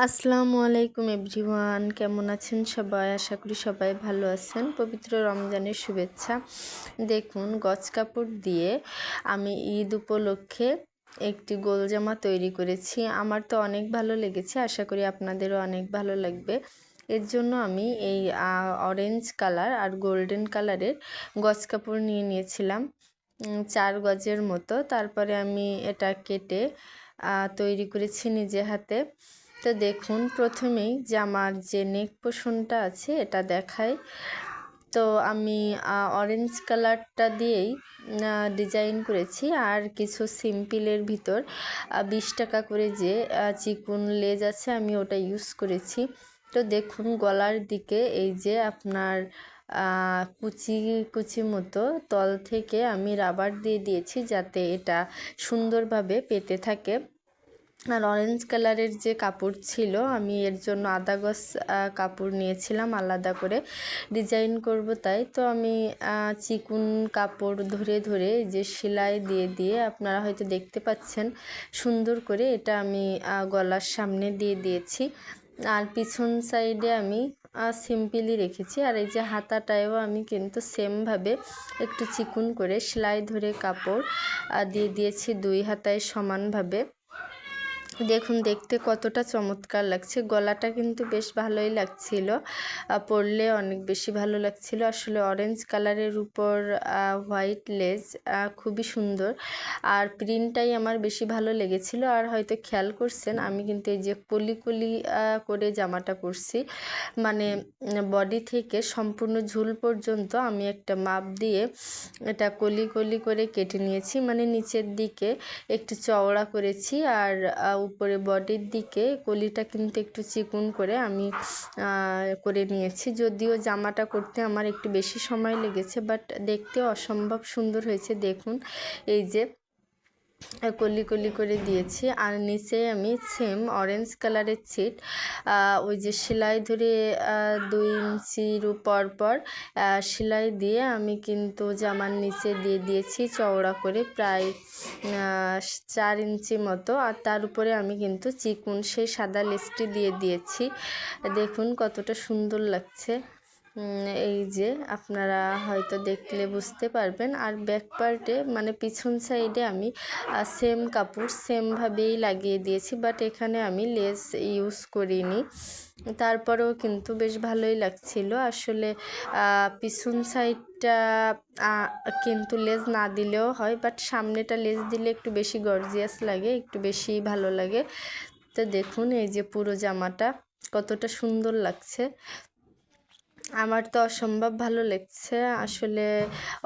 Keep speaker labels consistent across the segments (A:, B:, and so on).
A: আসসালামু আলাইকুম এভরিওয়ান, কেমন আছেন সবাই? আশা করি সবাই ভালো আছেন। পবিত্র রমজানের শুভেচ্ছা। দেখুন, গজ কাপড় দিয়ে আমি ঈদ উপলক্ষে একটি গোল জামা তৈরি করেছি। আমার তো অনেক ভালো লেগেছে, আশা করি আপনাদেরও অনেক ভালো লাগবে। এর জন্য আমি এই অরেঞ্জ কালার আর গোল্ডেন কালারের গজ কাপড় নিয়েছিলাম 4 গজের মতো। তারপরে আমি এটা কেটে তৈরি করেছি নিজে হাতে। তো দেখুন, প্রথমেই জামার যে নেক পোর্শনটা আছে এটা দেখাই। তো আমি অরেঞ্জ কালারটা দিয়েই ডিজাইন করেছি, আর কিছু সিম্পলের ভিতর 20 টাকা করে যে চিকন লেজ আছে আমি ওটা ইউজ করেছি। তো দেখুন, গলার দিকে এই যে আপনার কুচি কুচি মতো তল থেকে আমি রাবার দিয়ে দিয়েছি যাতে এটা সুন্দরভাবে পেতে থাকে। আর অরেঞ্জ কালারের যে কাপড় ছিল, আমি এর জন্য আধা গজ কাপড় নিয়েছিলাম আলাদা করে ডিজাইন করব তাই। তো আমি চিকুন কাপড় ধরে ধরে যে সেলাই দিয়ে দিয়ে আপনারা হয়তো দেখতে পাচ্ছেন সুন্দর করে এটা আমি গলার সামনে দিয়ে দিয়েছি। আর পিছন সাইডে আমি সিম্পলি রেখেছি। আর এই যে হাতাটায়ও আমি কিন্তু সেমভাবে একটু চিকুন করে সেলাই ধরে কাপড় দিয়ে দিয়েছি 2 হাতায় সমানভাবে। দেখুন, দেখতে কতটা চমৎকার লাগছে। গলাটা কিন্তু বেশ ভালোই লাগছিল, পরলে অনেক বেশি ভালো লাগছিল। আসলে অরেঞ্জ কালারের উপর হোয়াইট লেস খুবই সুন্দর, আর প্রিন্টটাই আমার বেশি ভালো লেগেছিল। আর হয়তো খেয়াল করছেন আমি কিন্তু এই যে কলি কলি করে জামাটা করছি, মানে বডি থেকে সম্পূর্ণ ঝুল পর্যন্ত আমি একটা মাপ দিয়ে এটা কলি কলি করে কেটে নিয়েছি। মানে নিচের দিকে একটু চওড়া করেছি, আর উপরে বডির দিকে কলিটা কিন্তু একটু চিকন করে আমি করে নিয়েছি। যদিও জামাটা করতে আমার একটু বেশি সময় লেগেছে, বাট দেখতে অসম্ভব সুন্দর হয়েছে। দেখুন, এই যে কলি কলি করে দিয়েছি, আর নিচে আমি সেম অরেঞ্জ কালারের ছিট ওই যে সেলাই ধরে 2 ইঞ্চির পর সেলাই দিয়ে আমি কিন্তু জামার নিচে দিয়ে দিয়েছি চওড়া করে প্রায় 4 ইঞ্চি মতো। আর তার উপরে আমি কিন্তু চিকুন সেই সাদা লেসটি দিয়ে দিয়েছি। দেখুন কতটা সুন্দর লাগছে। এই যে আপনারা হয়তো দেখলে বুঝতে পারবেন। আর ব্যাক পার্টে মানে পিছন সাইডে আমি সেম কাপড় সেমভাবেই লাগিয়ে দিয়েছি, বাট এখানে আমি লেস ইউজ করিনি। তারপরেও কিন্তু বেশ ভালোই লাগছিল। আসলে পিছন সাইডটা কিন্তু লেস না দিলেও হয়, বাট সামনেটা লেস দিলে একটু বেশি গর্জিয়াস লাগে, একটু বেশি ভালো লাগে। তো দেখুন, এই যে পুরো জামাটা কতটা সুন্দর লাগছে। আমার তো অসম্ভব ভালো লাগছে। আসলে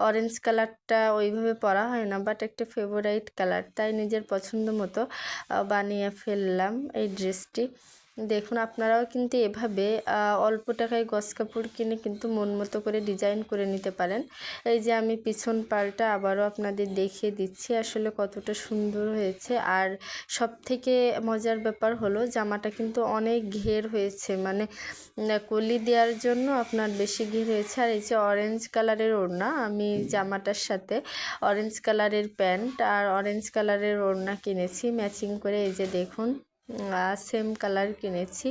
A: অরেঞ্জ কালারটা ওইভাবে পরা হয় না, বাট একটা ফেভারাইট কালার, তাই নিজের পছন্দ মতো বানিয়ে ফেললাম এই ড্রেসটি। দেখুন, আপনারাও কিন্তু এভাবে অল্প টাকায় গজ কাপড় কিনে কিন্তু মন মতো করে ডিজাইন করে নিতে পারেন। এই যে আমি পিছন পালটা আবারও আপনাদের দেখিয়ে দিচ্ছি আসলে কতটা সুন্দর হয়েছে। আর সব থেকে মজার ব্যাপার হলো জামাটা কিন্তু অনেক ঘের হয়েছে, মানে কলি দেওয়ার জন্য আপনার বেশি ঘের হয়েছে। আর এই যে অরেঞ্জ কালারের ওড়না, আমি জামাটার সাথে অরেঞ্জ কালারের প্যান্ট আর অরেঞ্জ কালারের ওড়না কিনেছি ম্যাচিং করে। এই যে দেখুন, সেম কালার কিনেছি।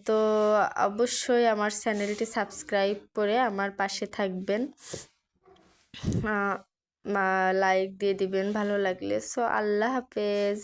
A: তো অবশ্যই আমার চ্যানেলটি সাবস্ক্রাইব করে আমার পাশে থাকবেন, লাইক দিয়ে দিবেন ভালো লাগলে। সো আল্লাহ হাফেজ।